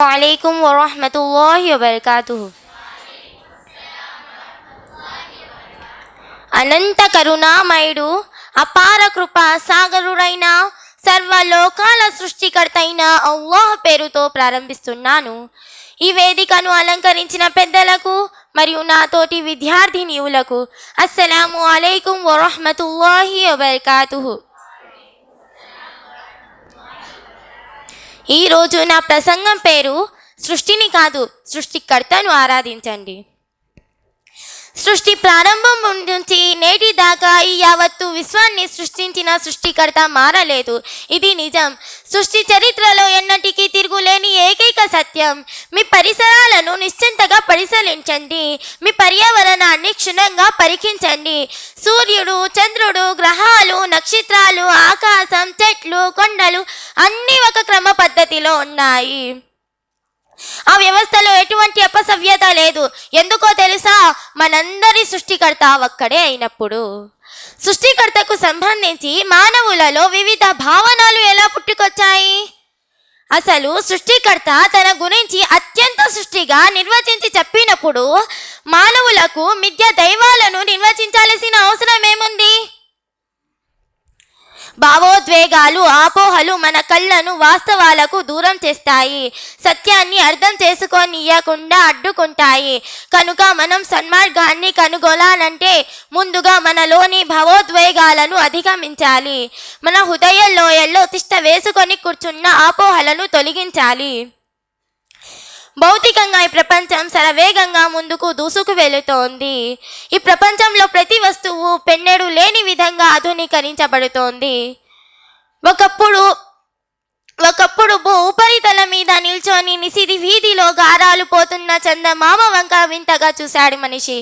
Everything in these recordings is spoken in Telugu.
वालेकुम वरहमतुल्लाहि वबरकातुहु। అనంత కరుణామయుడు అపార కృపా సాగరుడైన సర్వలోకాల సృష్టికర్త అయిన అల్లాహ్ పేరుతో ప్రారంభిస్తున్నాను. ఈ వేదికను అలంకరించిన పెద్దలకు మరియు నాతోటి విద్యార్థినియులకు అస్సలాము అలైకుం వరహ్మతుల్లాహి వబరకాతుహు. ఈరోజు నా ప్రసంగం పేరు సృష్టిని కాదు సృష్టికర్తను ఆరాధించండి. సృష్టి ప్రారంభం నుంచి నేటి దాకా ఈ యావత్తు విశ్వాన్ని సృష్టించిన సృష్టికర్త మారలేదు. ఇది నిజం. సృష్టి చరిత్రలో ఎన్నటికీ తిరుగులేని ఏకైక సత్యం. మీ పరిసరాలను నిశ్చింతగా పరిశీలించండి. మీ పర్యావరణాన్ని క్షుణ్ణంగా పరికించండి. సూర్యుడు, చంద్రుడు, గ్రహాలు, నక్షత్రాలు, ఆకాశం, చెట్లు, కొండలు అన్నీ ఒక క్రమ పద్ధతిలో ఉన్నాయి. ఆ వ్యవస్థలో ఎటువంటి అపసవ్యత లేదు. ఎందుకో తెలుసా? మనందరి సృష్టికర్త ఒక్కడే అయినప్పుడు. సృష్టికర్తకు సంబంధించి మానవులలో వివిధ భావనలు ఎలా పుట్టుకొచ్చాయి? అసలు సృష్టికర్త తన గురించి అత్యంత సృష్టిగా నిర్వచించి చెప్పినప్పుడు మానవులకు మిథ్య దైవాలను నిర్వచించాల్సిన అవసరం ఏముంది? భావోద్వేగాలు, అపోహలు మన కళ్ళను వాస్తవాలకు దూరం చేస్తాయి, సత్యాన్ని అర్థం చేసుకోనియకుండా అడ్డుకుంటాయి. కనుక మనం సన్మార్గాన్ని కనుగొనాలంటే ముందుగా మనలోని భావోద్వేగాలను అధిగమించాలి. మన హృదయ లోయల్లో తిష్ట వేసుకొని కూర్చున్న అపోహలను తొలగించాలి. భౌతికంగా ఈ ప్రపంచం శరవేగంగా ముందుకు దూసుకు వెళుతోంది. ఈ ప్రపంచంలో ప్రతి వస్తువు పెన్నెడు లేని విధంగా ఆధునీకరించబడుతోంది. ఒకప్పుడు ఉపరితలం మీద నిల్చొని నిసిది వీధిలో గారాలు పోతున్న చందమామ వంక వింతగా చూశాడు మనిషి.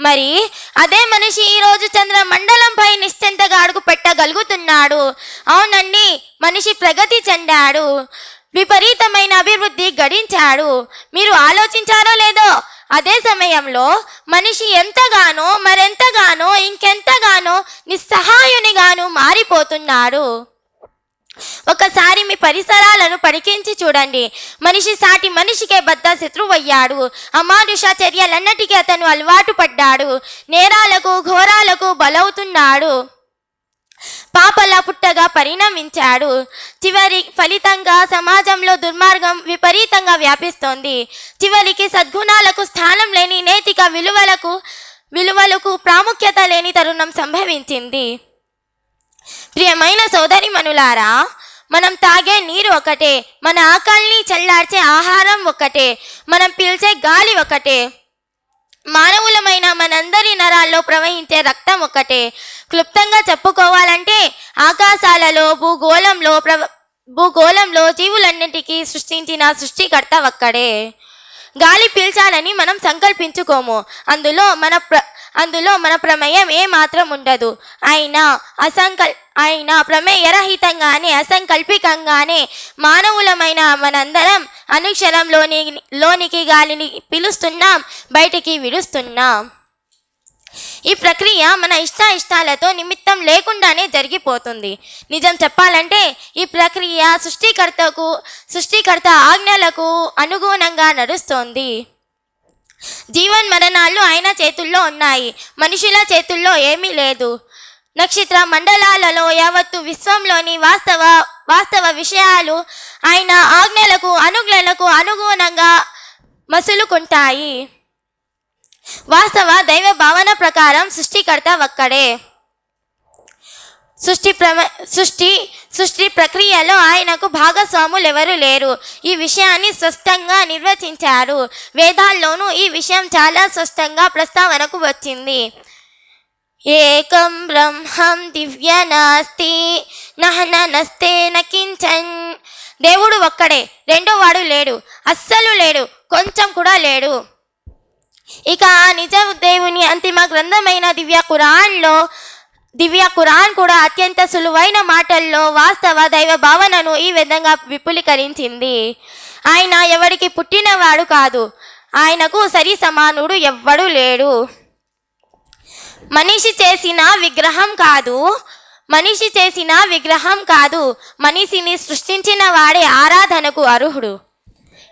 మరి అదే మనిషి ఈరోజు చంద్ర మండలంపై నిశ్చింతగా అడుగు పెట్టగలుగుతున్నాడు. అవునండి, మనిషి ప్రగతి చెందాడు, విపరీతమైన అభివృద్ధి గడించాడు. మీరు ఆలోచించారో లేదో, అదే సమయంలో మనిషి మరెంతగానో ఇంకెంతగానో నిస్సహాయునిగాను మారిపోతున్నాడు. ఒకసారి మీ పరిసరాలను పరికించి చూడండి. మనిషి సాటి మనిషికే బద్ద శత్రువయ్యాడు. అమానుష చర్యలన్నిటికీ అతను అలవాటు పడ్డాడు. నేరాలకు, ఘోరాలకు బలవుతున్నాడు. పాపల పుట్టగా పరిణమించాడు. చివరి ఫలితంగా సమాజంలో దుర్మార్గం విపరీతంగా వ్యాపిస్తోంది. చివరికి సద్గుణాలకు స్థానం లేని నైతిక విలువలకు ప్రాముఖ్యత లేని తరుణం సంభవించింది. ప్రియమైన సోదరిమణులారా, మనం తాగే నీరు ఒకటే, మన ఆకలిని చల్లార్చే ఆహారం ఒకటే, మనం పీల్చే గాలి ఒకటే, మానవులమైన మనందరి నరాల్లో ప్రవహించే రక్తం ఒకటే. క్లుప్తంగా చెప్పుకోవాలంటే ఆకాశాలలో భూగోళంలో జీవులన్నింటికీ సృష్టించిన సృష్టికర్త ఒక్కడే. గాలి పీల్చాలని మనం సంకల్పించుకోము. అందులో మన ప్రమేయం ఏమాత్రం ఉండదు. అయినా ప్రమేయరహితంగానే అసంకల్పికంగానే మానవులమైన మనందరం అనుక్షణం లోనికి గాలిని పిలుస్తున్నాం, బయటికి విడుస్తున్నాం. ఈ ప్రక్రియ మన ఇష్టాలతో నిమిత్తం లేకుండానే జరిగిపోతుంది. నిజం చెప్పాలంటే ఈ ప్రక్రియ సృష్టికర్త ఆజ్ఞలకు అనుగుణంగా నడుస్తోంది. జీవన్మరణాలు ఆయన చేతుల్లో ఉన్నాయి, మనుషుల చేతుల్లో ఏమీ లేదు. నక్షత్ర మండలాలలో యావత్తు విశ్వంలోని వాస్తవ విషయాలు ఆయన ఆజ్ఞలకు అనుగుణంగా మసులుకుంటాయి. వాస్తవ దైవ భావన ప్రకారం సృష్టికర్త ఒక్కడే. సృష్టి ప్రక్రియలో ఆయనకు భాగస్వాములు ఎవరు లేరు. ఈ విషయాన్ని స్పష్టంగా నిర్వచించారు. వేదాల్లోనూ ఈ విషయం చాలా స్పష్టంగా ప్రస్తావనకు వచ్చింది. ఏకం బ్రహ్మం దివ్య నాస్తి నహనస్తే నకించన్. దేవుడు ఒక్కడే, రెండో వాడు లేడు, అస్సలు లేడు, కొంచెం కూడా లేడు. ఇక ఆ నిజ దేవుని అంతిమ గ్రంథమైన దివ్య ఖురాన్ కూడా అత్యంత సులువైన మాటల్లో వాస్తవ దైవ భావనను ఈ విధంగా విపులీకరించింది. ఆయన ఎవరికి పుట్టినవాడు కాదు, ఆయనకు సరి సమానుడు ఎవ్వడు లేడు. మనిషి చేసిన విగ్రహం కాదు, మనిషిని సృష్టించిన వాడే ఆరాధనకు అర్హుడు.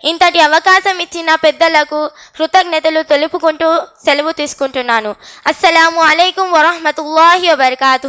ఇంతటి అవకాశం ఇచ్చిన పెద్దలకు కృతజ్ఞతలు తెలుపుకుంటూ సెలవు తీసుకుంటున్నాను. అస్సలాము అలైకుం వరహ్మతుల్లాహి వబర్కాతుహు.